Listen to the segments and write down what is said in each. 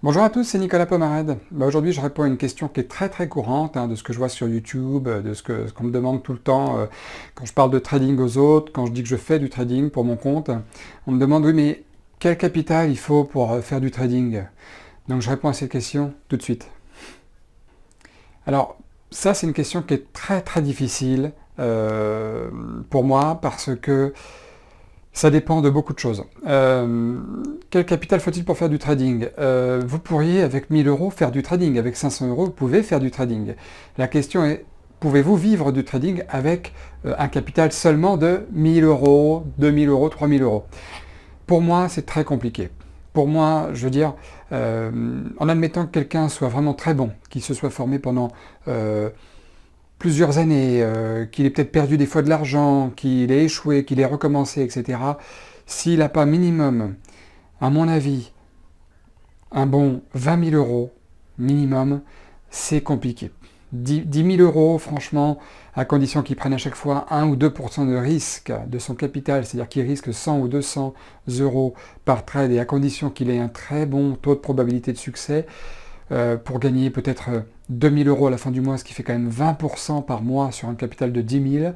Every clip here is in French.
Bonjour à tous, c'est Nicolas Pomarède. Aujourd'hui, je réponds à une question qui est très courante, de ce que je vois sur YouTube, de ce qu'on me demande tout le temps quand je parle de trading aux autres, quand je dis que je fais du trading pour mon compte. On me demande, oui, mais quel capital il faut pour faire du trading? Donc je réponds à cette question tout de suite. Alors, ça, c'est une question qui est très difficile pour moi parce que ça dépend de beaucoup de choses. Quel capital faut-il pour faire du trading? Vous pourriez, avec 1000 euros, faire du trading. Avec 500 euros, vous pouvez faire du trading. La question est, pouvez-vous vivre du trading avec un capital seulement de 1000 euros, 2000 euros, 3000 euros? Pour moi, c'est très compliqué. Pour moi, je veux dire, en admettant que quelqu'un soit vraiment très bon, qu'il se soit formé pendant plusieurs années, qu'il ait peut-être perdu des fois de l'argent, qu'il ait échoué, qu'il ait recommencé, etc., s'il n'a pas minimum, à mon avis, un bon 20 000 euros minimum, c'est compliqué. 10 000 euros, franchement, à condition qu'il prenne à chaque fois 1 ou 2% de risque de son capital, c'est-à-dire qu'il risque 100 ou 200 euros par trade, et à condition qu'il ait un très bon taux de probabilité de succès, pour gagner peut-être 2000 euros à la fin du mois, ce qui fait quand même 20% par mois sur un capital de 10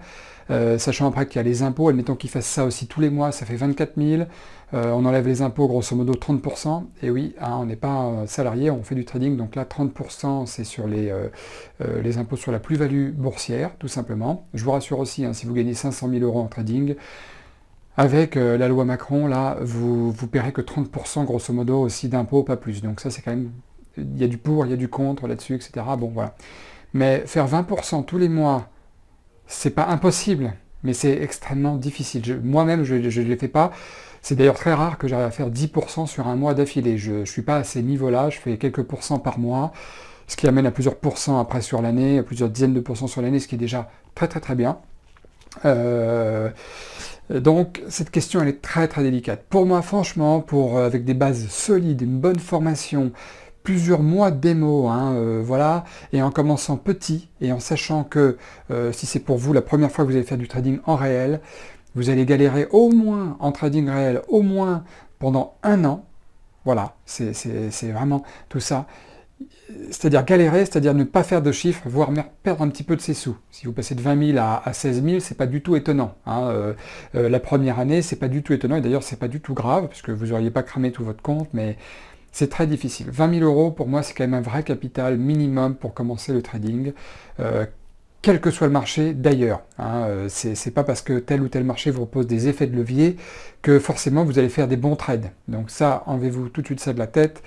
000. Sachant après qu'il y a les impôts, admettons qu'il fasse ça aussi tous les mois, ça fait 24 000. On enlève les impôts, grosso modo 30%. Et oui, on n'est pas salarié, on fait du trading, donc là 30% c'est sur les impôts sur la plus-value boursière, tout simplement. Je vous rassure aussi, si vous gagnez 500 000 euros en trading, avec la loi Macron, là, vous paierez que 30% grosso modo aussi d'impôts, pas plus. Donc ça c'est quand même, il y a du pour, il y a du contre là-dessus, etc. Bon voilà. Mais faire 20% tous les mois, c'est pas impossible, mais c'est extrêmement difficile. Moi-même, je ne les fais pas. C'est d'ailleurs très rare que j'arrive à faire 10% sur un mois d'affilée. Je ne suis pas à ces niveaux-là, je fais quelques pourcents par mois, ce qui amène à plusieurs pourcents après sur l'année, à plusieurs dizaines de pourcents sur l'année, ce qui est déjà très bien. Donc cette question elle est très délicate. Pour moi franchement, avec des bases solides, une bonne formation, plusieurs mois de démo, voilà, et en commençant petit et en sachant que si c'est pour vous la première fois que vous allez faire du trading en réel, vous allez galérer au moins en trading réel, au moins pendant un an. Voilà, c'est vraiment tout ça. C'est-à-dire galérer, c'est-à-dire ne pas faire de chiffres, voire même perdre un petit peu de ses sous. Si vous passez de 20 000 à 16 000, c'est pas du tout étonnant. La première année, c'est pas du tout étonnant, et d'ailleurs c'est pas du tout grave, parce que vous n'auriez pas cramé tout votre compte, mais c'est très difficile. 20 000 euros, pour moi, c'est quand même un vrai capital minimum pour commencer le trading. Quel que soit le marché d'ailleurs. C'est pas parce que tel ou tel marché vous propose des effets de levier que forcément vous allez faire des bons trades. Donc ça, enlevez-vous tout de suite ça de la tête.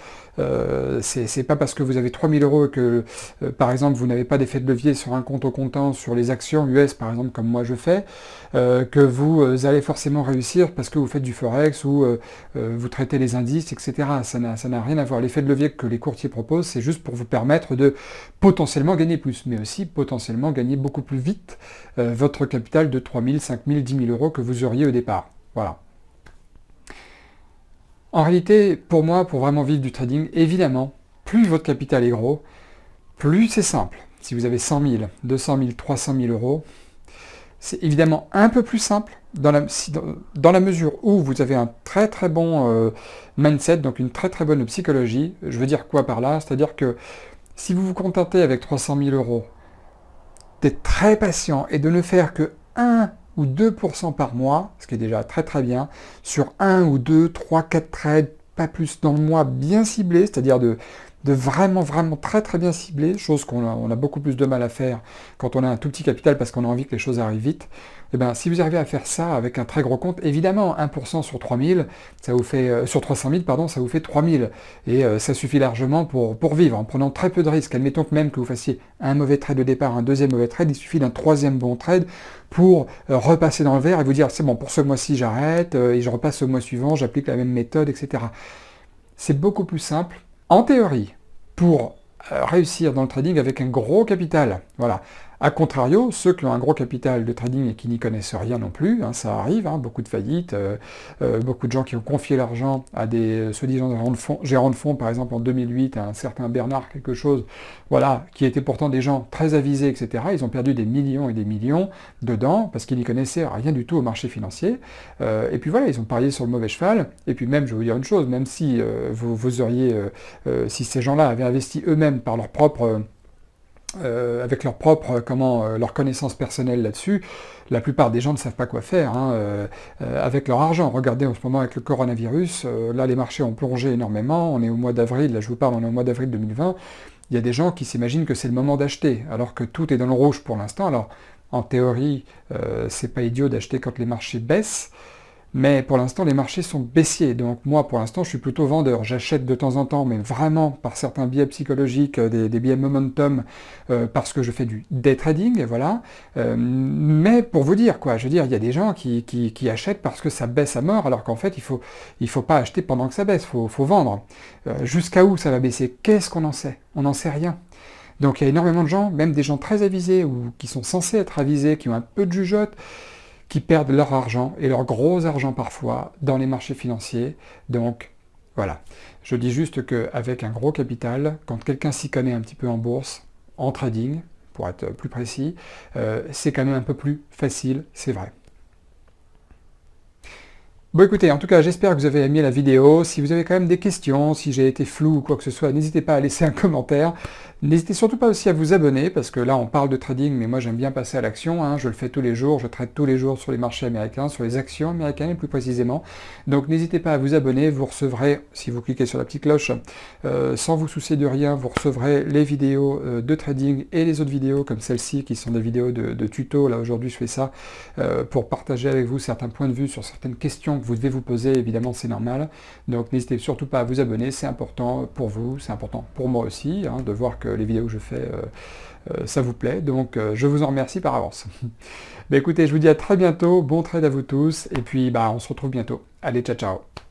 C'est pas parce que vous avez 3000 euros et que, par exemple, vous n'avez pas d'effet de levier sur un compte au comptant, sur les actions US, par exemple, comme moi je fais, que vous allez forcément réussir parce que vous faites du forex ou vous traitez les indices, etc. Ça n'a rien à voir. L'effet de levier que les courtiers proposent, c'est juste pour vous permettre de potentiellement gagner plus, mais aussi potentiellement gagner beaucoup plus vite votre capital de 3 000, 5 000, 10 000 euros que vous auriez au départ. Voilà. En réalité, pour moi, pour vraiment vivre du trading, évidemment, plus votre capital est gros, plus c'est simple. Si vous avez 100 000, 200 000, 300 000 euros, c'est évidemment un peu plus simple dans la mesure où vous avez un très bon mindset, donc une très bonne psychologie. Je veux dire quoi par là? C'est-à-dire que si vous vous contentez avec 300 000 euros, d'être très patient et de ne faire que 1 ou 2% par mois, ce qui est déjà très bien, sur 1 ou 2, 3, 4 trades, pas plus dans le mois bien ciblé, c'est-à-dire de vraiment très bien ciblé, chose qu'on a beaucoup plus de mal à faire quand on a un tout petit capital parce qu'on a envie que les choses arrivent vite. Et bien, si vous arrivez à faire ça avec un très gros compte, évidemment, 1% sur 3000, ça vous fait, sur 300 000, pardon, ça vous fait 3000. Et ça suffit largement pour vivre, en prenant très peu de risques. Admettons que même que vous fassiez un mauvais trade au départ, un deuxième mauvais trade, il suffit d'un troisième bon trade pour repasser dans le vert et vous dire, c'est bon, pour ce mois-ci, j'arrête, et je repasse au mois suivant, j'applique la même méthode, etc. C'est beaucoup plus simple, en théorie, pour réussir dans le trading avec un gros capital. Voilà. A contrario, ceux qui ont un gros capital de trading et qui n'y connaissent rien non plus, hein, ça arrive, hein, beaucoup de faillites, beaucoup de gens qui ont confié l'argent à des soi-disant gérants de fonds, par exemple en 2008, à un certain Bernard quelque chose, voilà, qui étaient pourtant des gens très avisés, etc. Ils ont perdu des millions et des millions dedans, parce qu'ils n'y connaissaient rien du tout au marché financier. Et puis voilà, ils ont parié sur le mauvais cheval. Et puis même, je vais vous dire une chose, même si vous auriez, si ces gens-là avaient investi eux-mêmes par leur propre avec leur connaissance personnelle là-dessus, la plupart des gens ne savent pas quoi faire hein, avec leur argent. Regardez en ce moment avec le coronavirus, là les marchés ont plongé énormément, on est au mois d'avril, là je vous parle, on est au mois d'avril 2020, il y a des gens qui s'imaginent que c'est le moment d'acheter, alors que tout est dans le rouge pour l'instant. Alors en théorie, c'est pas idiot d'acheter quand les marchés baissent, mais pour l'instant, les marchés sont baissiers. Donc moi, pour l'instant, je suis plutôt vendeur. J'achète de temps en temps, mais vraiment par certains biais psychologiques, des biais momentum, parce que je fais du day trading, voilà. Mais pour vous dire, quoi, je veux dire, il y a des gens qui achètent parce que ça baisse à mort, alors qu'en fait, il faut pas acheter pendant que ça baisse, faut vendre. Jusqu'à où ça va baisser? Qu'est-ce qu'on en sait? On n'en sait rien. Donc il y a énormément de gens, même des gens très avisés, ou qui sont censés être avisés, qui ont un peu de jugeote, qui perdent leur argent, et leur gros argent parfois, dans les marchés financiers. Donc, voilà. Je dis juste qu'avec un gros capital, quand quelqu'un s'y connaît un petit peu en bourse, en trading, pour être plus précis, c'est quand même un peu plus facile, c'est vrai. Bon écoutez, en tout cas j'espère que vous avez aimé la vidéo. Si vous avez quand même des questions, si j'ai été flou ou quoi que ce soit, n'hésitez pas à laisser un commentaire. N'hésitez surtout pas aussi à vous abonner, parce que là on parle de trading, mais moi j'aime bien passer à l'action, hein. Je le fais tous les jours, je trade tous les jours sur les marchés américains, sur les actions américaines plus précisément. Donc n'hésitez pas à vous abonner, vous recevrez, si vous cliquez sur la petite cloche, sans vous soucier de rien, vous recevrez les vidéos de trading et les autres vidéos comme celle-ci, qui sont des vidéos de tuto. Là aujourd'hui je fais ça pour partager avec vous certains points de vue sur certaines questions que vous devez vous poser, évidemment c'est normal. Donc n'hésitez surtout pas à vous abonner, c'est important pour vous, c'est important pour moi aussi, hein, de voir que les vidéos que je fais, ça vous plaît. Donc je vous en remercie par avance. Bah, écoutez, je vous dis à très bientôt, bon trade à vous tous, et puis bah, on se retrouve bientôt. Allez, ciao ciao.